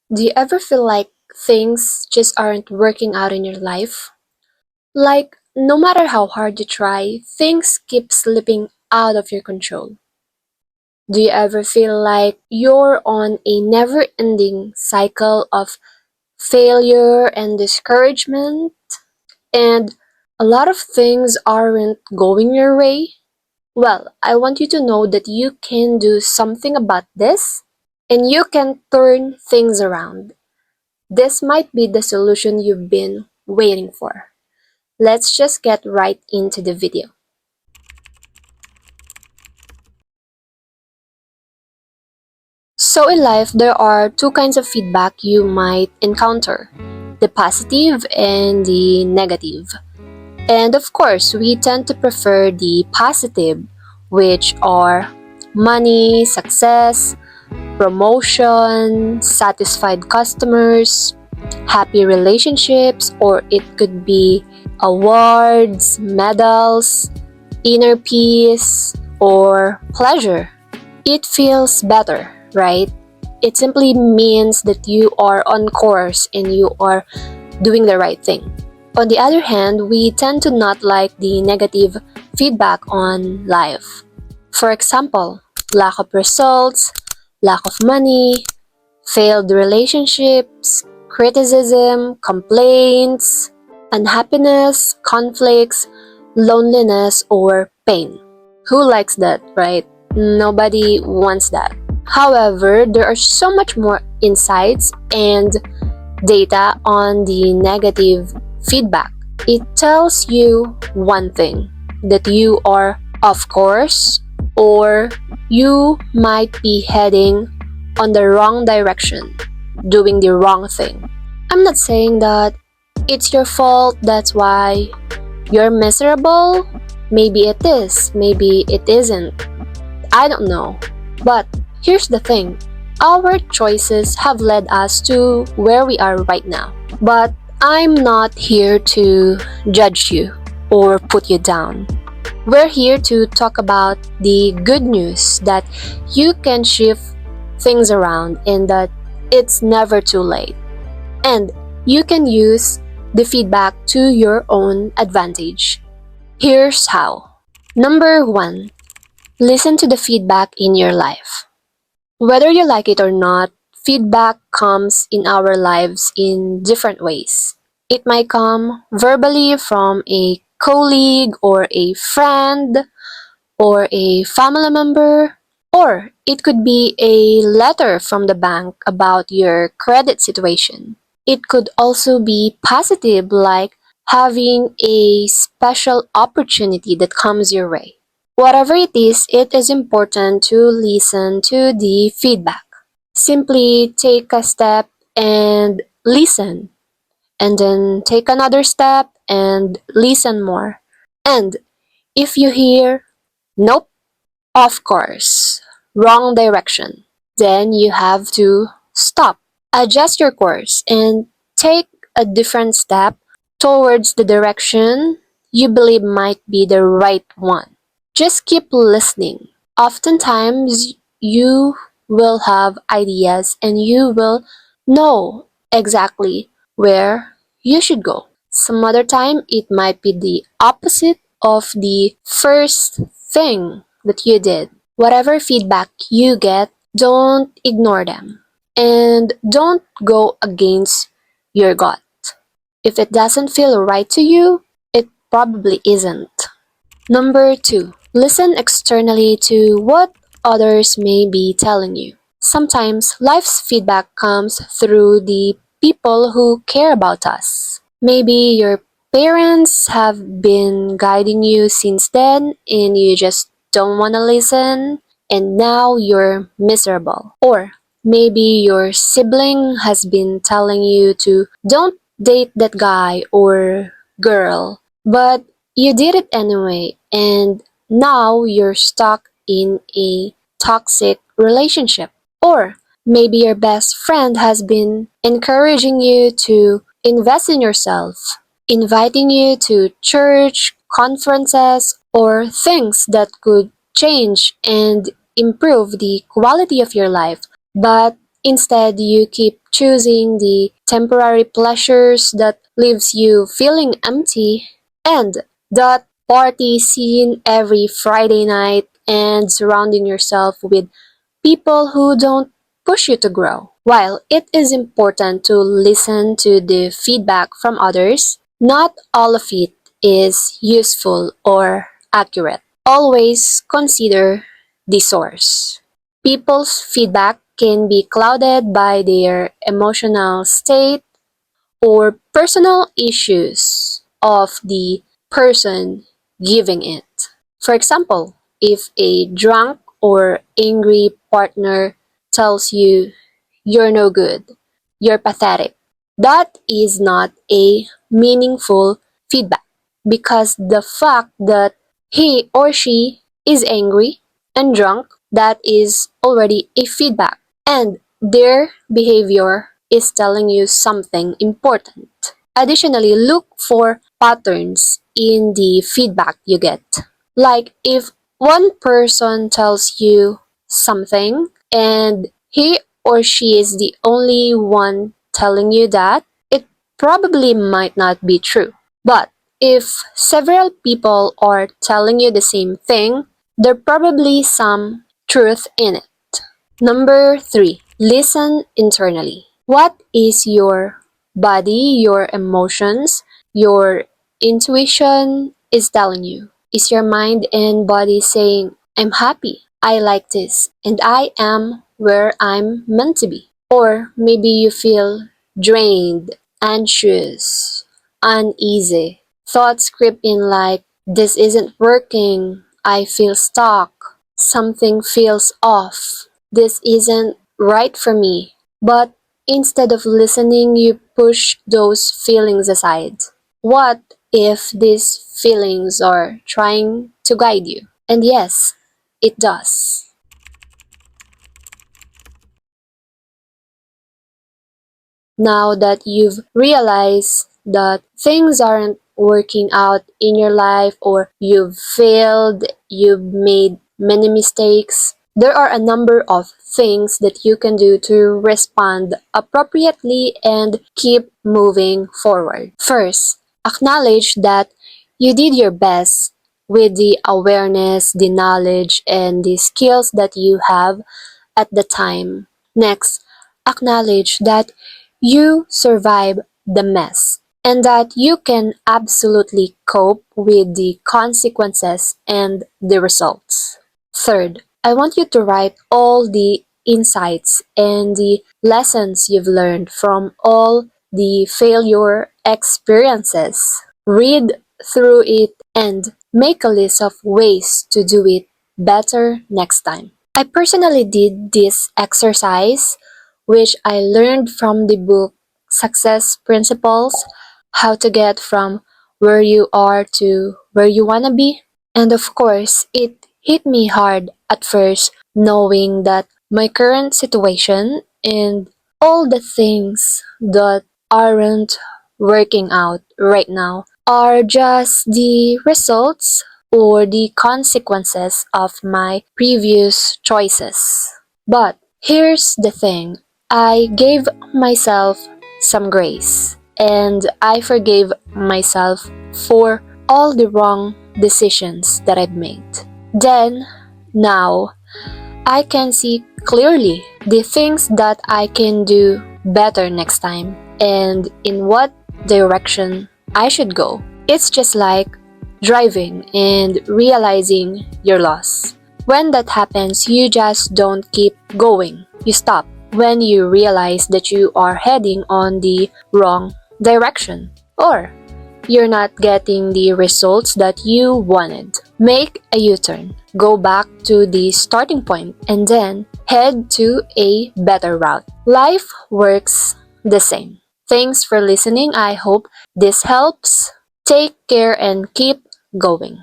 Do you ever feel like things just aren't working out in your life? Like, no matter how hard you try, things keep slipping out of your control. Do you ever feel like you're on a never ending cycle of failure and discouragement, and a lot of things aren't going your way? Well, I want you to know that you can do something about this and you can turn things around. This might be the solution you've been waiting for. Let's just get right into the video. So in life, there are two kinds of feedback you might encounter, the positive and the negative. And of course, we tend to prefer the positive, which are money, success, promotion, satisfied customers, happy relationships, or it could be awards, medals, inner peace, or pleasure. It feels better, right? It simply means that you are on course and you are doing the right thing. On the other hand, we tend to not like the negative feedback on life. For example, lack of results, lack of money, failed relationships, criticism, complaints, unhappiness, conflicts, loneliness, or pain. Who likes that, right? Nobody wants that. However, there are so much more insights and data on the negative feedback. It tells you one thing, that you are off course or you might be heading on the wrong direction, doing the wrong thing. I'm not saying that it's your fault, that's why you're miserable. Maybe it is, maybe it isn't. I don't know. But here's the thing, our choices have led us to where we are right now. But I'm not here to judge you or put you down. We're here to talk about the good news that you can shift things around and that it's never too late. And you can use the feedback to your own advantage. Here's how. Number one, listen to the feedback in your life. Whether you like it or not, feedback comes in our lives in different ways. It might come verbally from a colleague or a friend or a family member, or it could be a letter from the bank about your credit situation. It could also be positive, like having a special opportunity that comes your way. Whatever it is important to listen to the feedback. Simply take a step and listen, and then take another step and listen more. And if you hear, nope, of course, wrong direction, then you have to stop, adjust your course, and take a different step towards the direction you believe might be the right one. Just keep listening. Oftentimes, you will have ideas and you will know exactly where you should go. Some other time, it might be the opposite of the first thing that you did. Whatever feedback you get, don't ignore them. And don't go against your gut. If it doesn't feel right to you, it probably isn't. Number two, listen externally to what others may be telling you. Sometimes life's feedback comes through the people who care about us. Maybe your parents have been guiding you since then and you just don't want to listen and now you're miserable. Or maybe your sibling has been telling you to don't date that guy or girl, but you did it anyway and now you're stuck in a toxic relationship. Or maybe your best friend has been encouraging you to invest in yourself, inviting you to church, conferences, or things that could change and improve the quality of your life. But Instead, you keep choosing the temporary pleasures that leaves you feeling empty, and that party scene every Friday night, and surrounding yourself with people who don't push you to grow. While it is important to listen to the feedback from others, not all of it is useful or accurate. Always consider the source. People's feedback can be clouded by their emotional state or personal issues of the person giving it. For example, if a drunk or angry partner tells you you're no good, you're pathetic, that is not a meaningful feedback because the fact that he or she is angry and drunk, that is already a feedback, and their behavior is telling you something important. Additionally, look for patterns in the feedback you get. Like if one person tells you something and he or she is the only one telling you that, it probably might not be true. But if several people are telling you the same thing, there's probably some truth in it. Number three, listen internally. What is your body, your emotions, your intuition is telling you? Is your mind and body saying, I'm happy, I like this, and I am where I'm meant to be? Or maybe you feel drained, anxious, uneasy. Thoughts creep in like, this isn't working, I feel stuck, something feels off, this isn't right for me. But instead of listening, you push those feelings aside. What if these feelings are trying to guide you? And yes, it does. Now that you've realized that things aren't working out in your life or you've failed, you've made many mistakes, there are a number of things that you can do to respond appropriately and keep moving forward. First, acknowledge that you did your best with the awareness, the knowledge, and the skills that you have at the time. Next, acknowledge that you survive the mess and that you can absolutely cope with the consequences and the results. Third, I want you to write all the insights and the lessons you've learned from all the failure experiences. Read through it and make a list of ways to do it better next time. I personally did this exercise, which I learned from the book Success Principles, how to get from where you are to where you want to be. And of course, it hit me hard at first knowing that my current situation and all the things that aren't working out right now are just the results or the consequences of my previous choices. But here's the thing, I gave myself some grace and I forgave myself for all the wrong decisions that I've made. Then, now, I can see clearly the things that I can do better next time and in what direction I should go. It's just like driving and realizing your loss. When that happens, you just don't keep going. You stop when you realize that you are heading on the wrong direction or you're not getting the results that you wanted. Make a U-turn, go back to the starting point, and then head to a better route. Life works the same. Thanks for listening. I hope this helps. Take care and keep going.